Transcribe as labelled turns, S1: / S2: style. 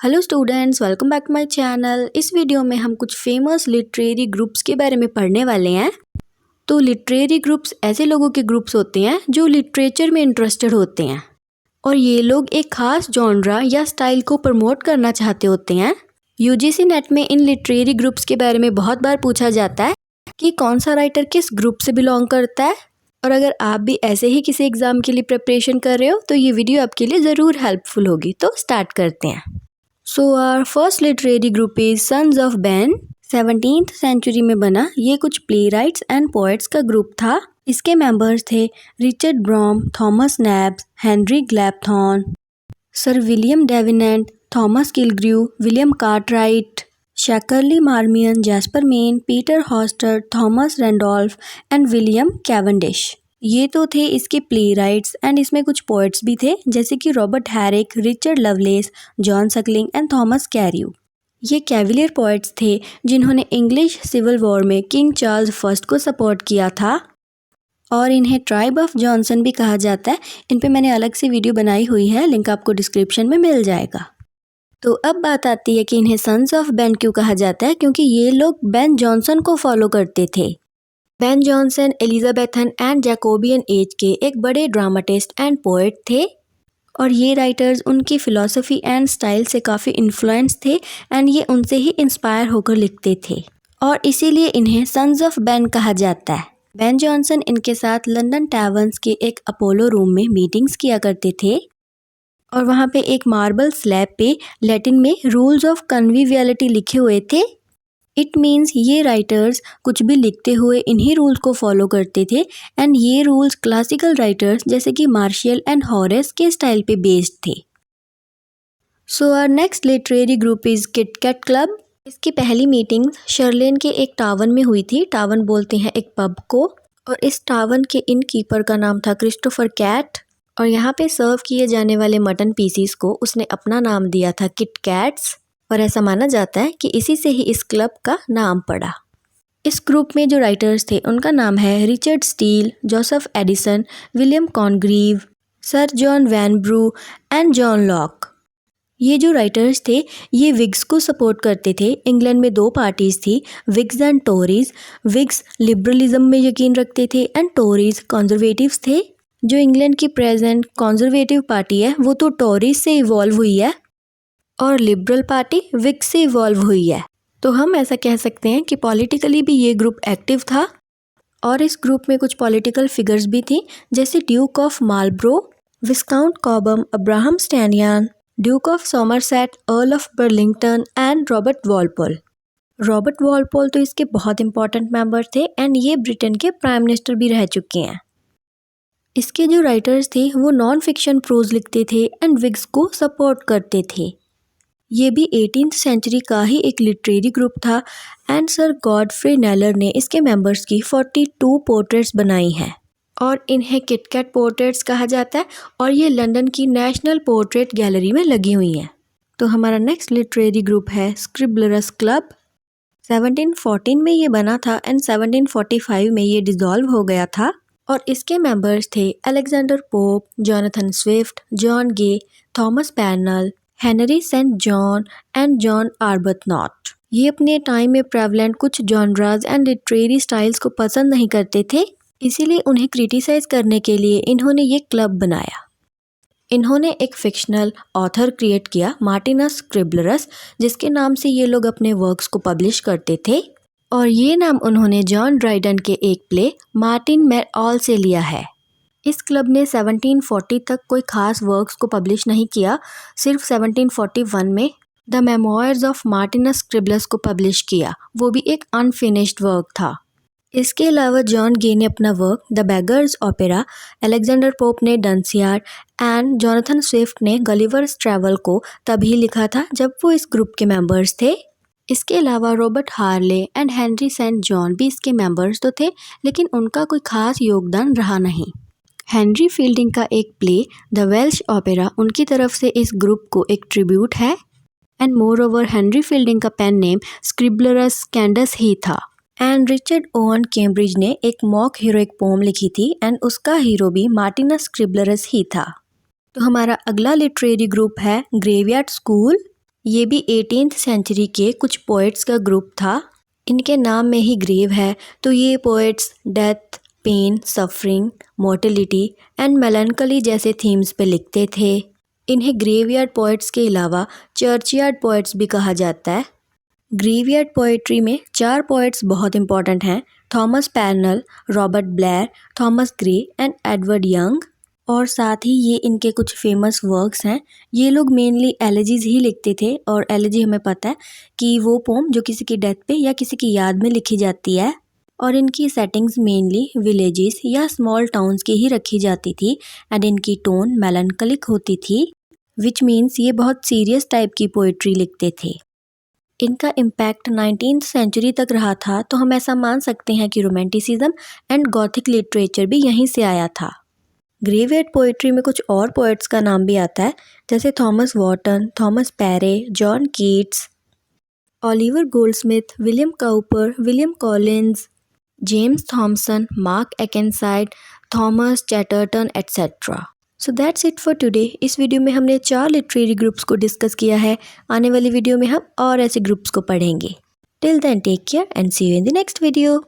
S1: Hello students, welcome back to my channel. इस video में हम कुछ फेमस लिटरेरी ग्रुप्स के बारे में पढ़ने वाले हैं। तो लिटरेरी ग्रुप्स ऐसे लोगों के ग्रुप्स होते हैं जो लिटरेचर में इंटरेस्टेड होते हैं और ये लोग एक खास जॉनरा या स्टाइल को प्रमोट करना चाहते होते हैं। यूजीसी नेट में इन लिटरेरी ग्रुप्स के बारे में बहुत बार पूछा जाता है कि कौन सा राइटर किस ग्रुप से बिलोंग करता है। और अगर आप भी ऐसे ही किसी एग्ज़ाम के लिए प्रिपरेशन कर रहे हो तो ये वीडियो आपके लिए ज़रूर हेल्पफुल होगी। तो स्टार्ट करते हैं। So our first literary group is sons of Ben. 17th century में बना ये कुछ प्ले राइट्स एंड पोएट्स का ग्रुप था। इसके मेंबर्स थे Richard Brome, Thomas Nabbes, Henry Glapthorne, sir William Davenant, Thomas Killigrew, William Cartwright, Shackerley Marmion, Jasper Mayne, Peter Hausted, Thomas Randolph and William Cavendish. ये तो थे इसके प्ले राइट्स एंड इसमें कुछ पोएट्स भी थे जैसे कि Robert Herrick, Richard Lovelace, John Suckling and Thomas Carew. ये कैविलियर पोएट्स थे जिन्होंने इंग्लिश सिविल वॉर में किंग चार्ल्स फर्स्ट को सपोर्ट किया था और इन्हें ट्राइब ऑफ जॉनसन भी कहा जाता है। इन पे मैंने अलग से वीडियो बनाई हुई है, लिंक आपको डिस्क्रिप्शन में मिल जाएगा। तो अब बात आती है कि इन्हें सन्स ऑफ बेन क्यों कहा जाता है, क्योंकि ये लोग बेन जॉनसन को फॉलो करते थे। Ben Jonson Elizabethan and Jacobian as के एक बड़े ड्रामाटिस्ट एंड पोएट थे और ये राइटर्स उनकी फ़िलॉसफी एंड स्टाइल से काफ़ी इन्फ्लुएंस थे एंड ये उनसे ही इंस्पायर होकर लिखते थे और इसीलिए इन्हें सन्स ऑफ बेन कहा जाता है। बेन जॉनसन इनके साथ लंदन टैवर्न्स के एक अपोलो रूम में मीटिंग्स किया करते थे और वहाँ पे एक मार्बल स्लैब पे लैटिन में रूल्स ऑफ कन्विवियलिटी लिखे हुए थे। इट मीन्स ये राइटर्स कुछ भी लिखते हुए इन्हीं रूल्स को फॉलो करते थे एंड ये रूल्स क्लासिकल राइटर्स जैसे कि मार्शियल एंड हॉरेस के स्टाइल पे बेस्ड थे। So our next literary group is Kit Cat Club. इसकी पहली मीटिंग शर्लेन के एक टावन में हुई थी। टावन बोलते हैं एक पब को और इस टावन के इन कीपर का नाम था क्रिस्टोफर कैट और यहाँ पे सर्व किए जाने वाले मटन पीसीस को उसने अपना नाम दिया था किट कैट्स और ऐसा माना जाता है कि इसी से ही इस क्लब का नाम पड़ा। इस ग्रुप में जो राइटर्स थे उनका नाम है Richard Steele, Joseph Addison, William Congreve, sir John Vanbrugh and John Locke. ये जो राइटर्स थे ये विग्स को सपोर्ट करते थे। इंग्लैंड में दो पार्टीज थी, wigs and Tories. Wigs liberalism में यकीन रखते थे एंड टोरीज कंजर्वेटिव्स थे। जो इंग्लैंड की प्रेजेंट कंजर्वेटिव पार्टी है वो तो टोरीज से इवॉल्व हुई है और लिबरल पार्टी विग्स से इवॉल्व हुई है। तो हम ऐसा कह सकते हैं कि पॉलिटिकली भी ये ग्रुप एक्टिव था और इस ग्रुप में कुछ पॉलिटिकल फिगर्स भी थी जैसे duke of Marlborough, viscount Cobham, Abraham Stanyan, duke of Somerset, earl of Burlington and Robert Walpole. Robert Walpole तो इसके बहुत इंपॉर्टेंट मेंबर थे एंड ये ब्रिटेन के प्राइम मिनिस्टर भी रह चुके हैं। इसके जो राइटर्स थे वो नॉन फिक्शन प्रोज लिखते थे एंड विग्स को सपोर्ट करते थे। ये भी 18th सेंचुरी का ही एक लिटरेरी ग्रुप था एंड सर गॉडफ्रे नेलर ने इसके मेंबर्स की 42 पोर्ट्रेट्स बनाई हैं और इन्हें किटकैट पोर्ट्रेट्स कहा जाता है और ये लंदन की नेशनल पोर्ट्रेट गैलरी में लगी हुई हैं। तो हमारा नेक्स्ट लिटरेरी ग्रुप है स्क्रिबलरस क्लब। 1714 में ये बना था एंड 1745 में ये डिसॉल्व हो गया था और इसके मेंबर्स थे Alexander Pope, Jonathan Swift, John Gay, Thomas Parnell, Henry Saint John and John Arbuthnot. ये अपने टाइम में प्रेवलेंट कुछ जॉनराज एंड लिटरेरी स्टाइल्स को पसंद नहीं करते थे, इसीलिए उन्हें क्रिटिसाइज करने के लिए इन्होंने ये क्लब बनाया। इन्होंने एक फिक्शनल ऑथर क्रिएट किया, मार्टिनस स्क्रिबलरस, जिसके नाम से ये लोग अपने वर्क्स को पब्लिश करते थे और ये नाम उन्होंने जॉन ड्राइडन के एक प्ले मार्टिन मेर ऑल से लिया है। इस क्लब ने 1740 तक कोई खास वर्क्स को पब्लिश नहीं किया, सिर्फ 1741 में द मेमोयर्स ऑफ मार्टिनस स्क्रिबलरस को पब्लिश किया, वो भी एक अनफिनिश्ड वर्क था। इसके अलावा जॉन गे ने अपना work the beggars opera, Alexander pope ने डंसियार्ड एंड जॉनथन स्विफ्ट ने गलिवर्स ट्रैवल को तभी लिखा था जब वो इस ग्रुप के मेंबर्स थे। इसके अलावा Robert Harley and Henry Saint John भी इसके मेंबर्स तो थे लेकिन उनका कोई खास योगदान रहा नहीं। हेनरी फील्डिंग का एक प्ले द वेल्श ओपेरा उनकी तरफ से इस ग्रुप को एक ट्रिब्यूट है and more over Henry fielding का पेन नेम स्क्रिबलरस कैंडस ही था एंड रिचर्ड ओवन कैम्ब्रिज ने एक मॉक हीरोइक पोम लिखी थी एंड उसका हीरो भी मार्टिनस स्क्रिबलरस ही था। तो हमारा अगला लिटरेरी ग्रुप है ग्रेवयार्ड स्कूल। ये भी 18th सेंचुरी के कुछ पोइट्स का ग्रुप था। इनके नाम में ही ग्रेव है, तो ये poets death, pain, suffering, mortality and melancholy जैसे थीम्स पे लिखते थे। इन्हें ग्रेवयार्ड पोइट्स के अलावा चर्चयार्ड पोइट्स भी कहा जाता है। ग्रेवयार्ड पोएट्री में 4 पोइट्स बहुत इंपॉर्टेंट हैं, Thomas Parnell, Robert Blair, Thomas Gray and Edward Young. और साथ ही ये इनके कुछ फेमस वर्क्स हैं। ये लोग मेनली एलेजीज ही लिखते थे, और एलेजी हमें पता है कि वो पोम जो किसी की डेथ पे या किसी की याद में लिखी जाती है। और इनकी सेटिंग्स मेनली विलेजेस या स्मॉल टाउन्स की ही रखी जाती थी एंड इनकी टोन मेलनकलिक होती थी, विच मीन्स ये बहुत सीरियस टाइप की पोइट्री लिखते थे। इनका इम्पैक्ट 19th सेंचुरी तक रहा था, तो हम ऐसा मान सकते हैं कि रोमांटिसिज्म एंड गॉथिक लिटरेचर भी यहीं से आया था। ग्रेवयार्ड पोइट्री में कुछ और पोइट्स का नाम भी आता है, जैसे Thomas Warton, Thomas Parry, John Keats, Oliver Goldsmith, William Cowper, William Collins, James Thomson, Mark Akenside, Thomas Chatterton etcetera. So that's it for today. इस वीडियो में हमने 4 लिटरेरी ग्रुप्स को डिस्कस किया है। आने वाली वीडियो में हम और ऐसे ग्रुप्स को पढ़ेंगे। Till then take care and see you in the next video.